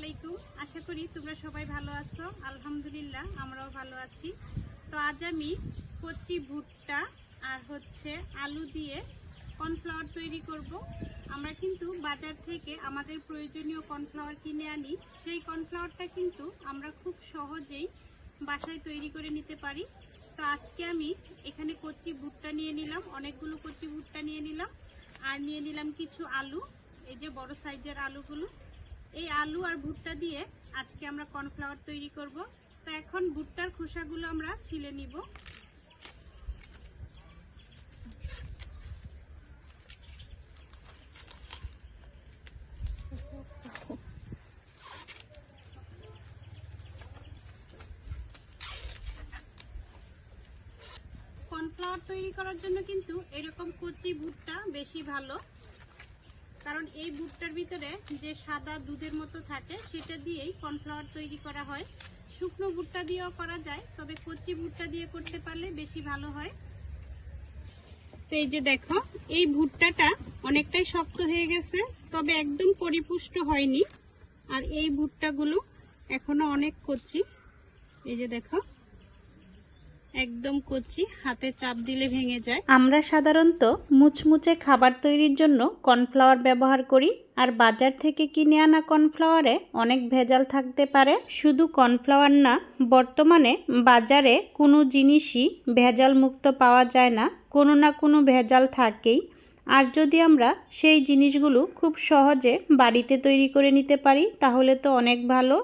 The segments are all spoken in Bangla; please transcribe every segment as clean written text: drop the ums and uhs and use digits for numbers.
আলাইকুম। আশা করি তোমরা সবাই ভালো আছো। আলহামদুলিল্লাহ আমরাও ভালো আছি। তো আজ আমি কচি ভুট্টা আর আলু দিয়ে কর্নফ্লাওয়ার তৈরি করব। আমরা কিন্তু বাজার থেকে আমাদের প্রয়োজনীয় কর্নফ্লাওয়ার কিনে আনি। সেই কর্নফ্লাওয়ারটা কিন্তু আমরা খুব সহজেই বাসায় তৈরি করে নিতে পারি। তো আজকে আমি এখানে কচি ভুট্টা নিয়ে নিলাম, অনেকগুলো কচি ভুট্টা নিয়ে নিলাম, আর নিয়ে নিলাম কিছু আলু। এই যে বড় সাইজের আলুগুলো, এই আলু আর ভুট্টা দিয়ে আজকে আমরা কর্নফ্লাওয়ার তৈরি করব। তো এখন ভুট্টার খোসাগুলো আমরা ছিলে নিব। কর্নফ্লাওয়ার তৈরি করার জন্য কিন্তু এরকম কচি ভুট্টা বেশি ভালো, কারণ এই ভুট্টার ভিতরে যে সাদা দুধের মতো থাকে সেটা দিয়েই কর্নফ্লাওয়ার তৈরি করা হয়। শুকনো ভুট্টা দিয়েও করা যায়, তবে কচি ভুট্টা দিয়ে করতে পারলে বেশি ভালো হয়। তো এই যে দেখো, এই ভুট্টাটা অনেকটাই শক্ত হয়ে গেছে, তবে একদম পরিপুষ্ট হয়নি। আর এই ভুট্টাগুলো এখনো অনেক কচি। এই যে দেখো, একদম কচি, হাতে চাপ দিলে ভেঙে যায়। আমরা সাধারণত মুচমুচে খাবার তৈরির জন্য কর্নফ্লাওয়ার ব্যবহার করি, আর বাজার থেকে কিনে আনা কর্নফ্লাওয়ারে অনেক ভেজাল থাকতে পারে। শুধু কর্নফ্লাওয়ার না, বর্তমানে বাজারে কোনো জিনিসই ভেজাল মুক্ত পাওয়া যায় না, কোনো না কোনো ভেজাল থাকেই। আর যদি আমরা সেই জিনিসগুলো খুব সহজে বাড়িতে তৈরি করে নিতে পারি তাহলে তো অনেক ভালো।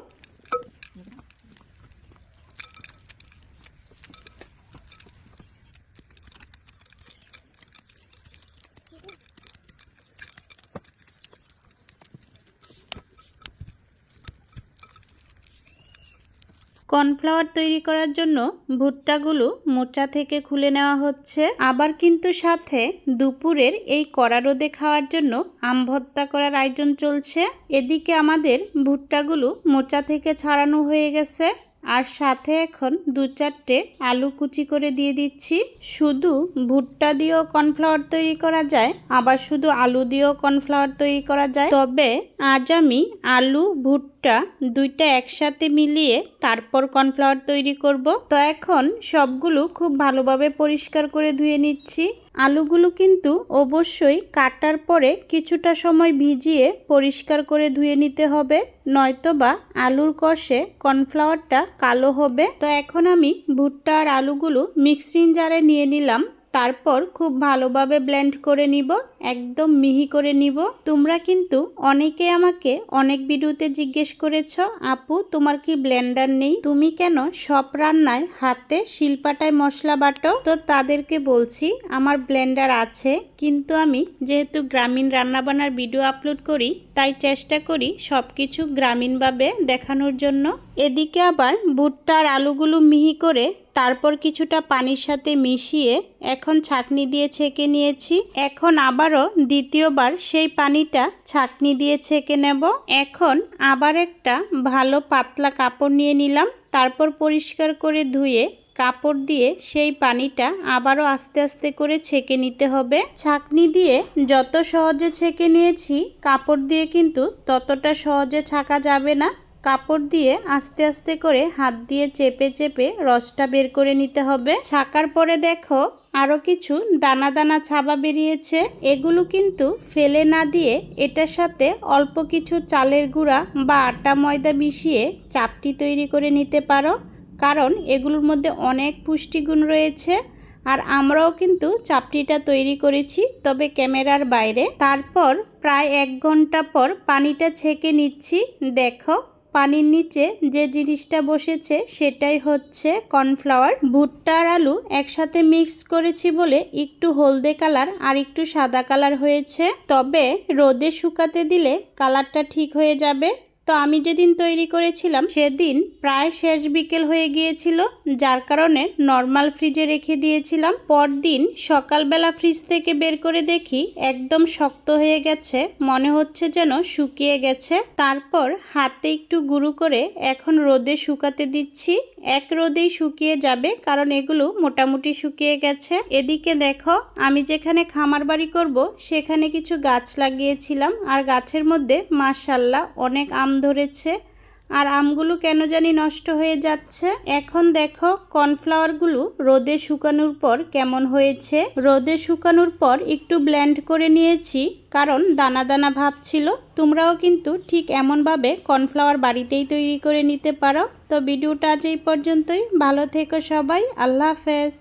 কর্নফ্লাওয়ার তৈরি করার জন্য ভুট্টাগুলো মোচা থেকে খুলে নেওয়া হচ্ছে। আবার কিন্তু সাথে দুপুরের এই কড়া রোদে খাওয়ার জন্য আম ভর্তা করার আয়োজন চলছে। এদিকে আমাদের ভুট্টাগুলো মোচা থেকে ছাড়ানো হয়ে গেছে, আর সাথে এখন 2-4টে আলু কুচি করে দিয়ে দিচ্ছি। শুধু ভুট্টা দিয়েও কর্নফ্লাওয়ার তৈরি করা যায়, আবার শুধু আলু দিয়েও কর্নফ্লাওয়ার তৈরি করা যায়। তবে আজ আমি আলু ভুট্টা দুইটা একসাথে মিলিয়ে তারপর কর্নফ্লাওয়ার তৈরি করব। তো এখন সবগুলো খুব ভালোভাবে পরিষ্কার করে ধুয়ে নিচ্ছি। আলুগুলো কিন্তু অবশ্যই কাটার পরে কিছুটা সময় ভিজিয়ে পরিষ্কার করে ধুয়ে নিতে হবে, নয়তোবা আলুর কষে কর্নফ্লাওয়ারটা কালো হবে। তো এখন আমি ভুট্টা আর আলুগুলো মিক্সিং জারে নিয়ে নিলাম, তারপর খুব ভালোভাবে ব্লেন্ড করে নিব, একদম মিহি করে নিব। তোমরা কিন্তু অনেকে আমাকে অনেক ভিডিওতে জিজ্ঞেস করেছ, আপু তোমার কি ব্লেন্ডার নেই, তুমি কেন সব রান্নায় হাতে শিলপাটায় মশলা বাটো? তো তাদেরকে বলছি আমার ব্লেন্ডার আছে, কিন্তু আমি যেহেতু গ্রামীণ রান্নাবান্নার ভিডিও আপলোড করি তাই চেষ্টা করি সবকিছু গ্রামীণভাবে দেখানোর জন্য। এদিকে আবার ভুট্টা আর আলুগুলো মিহি করে তারপর কিছুটা পানির সাথে মিশিয়ে এখন ছাঁকনি দিয়ে ছেঁকে নিয়েছি। এখন আবারও দ্বিতীয়বার সেই পানিটা ছাঁকনি দিয়ে ছেঁকে নেব। এখন আবার একটা ভালো পাতলা কাপড় নিয়ে নিলাম, তারপর পরিষ্কার করে ধুয়ে কাপড় দিয়ে সেই পানিটা আবারও আস্তে আস্তে করে ছেঁকে নিতে হবে। ছাঁকনি দিয়ে যত সহজে ছেঁকে নিয়েছি, কাপড় দিয়ে কিন্তু ততটা সহজে ছাঁকা যাবে না। কাপড় দিয়ে আস্তে আস্তে করে হাত দিয়ে চেপে চেপে রসটা বের করে নিতে হবে। ছাকার পরে দেখো আরও কিছু দানা দানা ছাবা বেরিয়েছে। এগুলো কিন্তু ফেলে না দিয়ে এটার সাথে অল্প কিছু চালের গুঁড়া বা আটা ময়দা মিশিয়ে চাপটি তৈরি করে নিতে পারো, কারণ এগুলোর মধ্যে অনেক পুষ্টিগুণ রয়েছে। আর আমরাও কিন্তু চাপটিটা তৈরি করেছি, তবে ক্যামেরার বাইরে। তারপর প্রায় 1 ঘন্টা পর পানিটা ছেঁকে নিচ্ছি। দেখো পানির নিচে যে জিনিসটা বসেছে সেটাই হচ্ছে কর্নফ্লাওয়ার। ভুট্টা আর আলু একসাথে মিক্স করেছি বলে একটু হলদে কালার আর একটু সাদা কালার হয়েছে, তবে রোদে শুকাতে দিলে কালারটা ঠিক হয়ে যাবে। তো আমি যেদিন তৈরি করেছিলাম সেদিন প্রায় শেষ বিকেল হয়ে গিয়েছিল, যার কারণে নর্মাল ফ্রিজে রেখে দিয়েছিলাম। পরদিন সকালবেলা ফ্রিজ থেকে বের করে দেখি একদম শক্ত হয়ে গেছে, মনে হচ্ছে যেন শুকিয়ে গেছে। তারপর হাতে একটু গুঁড়ো করে এখন রোদে শুকাতে দিচ্ছি। এক রোদেই শুকিয়ে যাবে, কারণ এগুলো মোটামুটি শুকিয়ে গেছে। এদিকে দেখো আমি যেখানে খামার বাড়ি করব সেখানে কিছু গাছ লাগিয়েছিলাম, আর গাছের মধ্যে মাশাআল্লাহ অনেক আম ধরেছে। আর আমগুলো কেন জানি নষ্ট হয়ে যাচ্ছে। এখন দেখো কর্নফ্লাওয়ারগুলো রোদে শুকানোর পর কেমন হয়েছে। রোদে শুকানোর পর একটু ব্লেন্ড করে নিয়েছি, কারণ দানা দানা ভাব ছিল। তোমরাও কিন্তু ঠিক এমনভাবে কর্নফ্লাওয়ার বাড়িতেই তৈরি করে নিতে পারো। তো ভিডিওটা আজ এই পর্যন্তই। ভালো থেকো সবাই। আল্লাহ হাফেজ।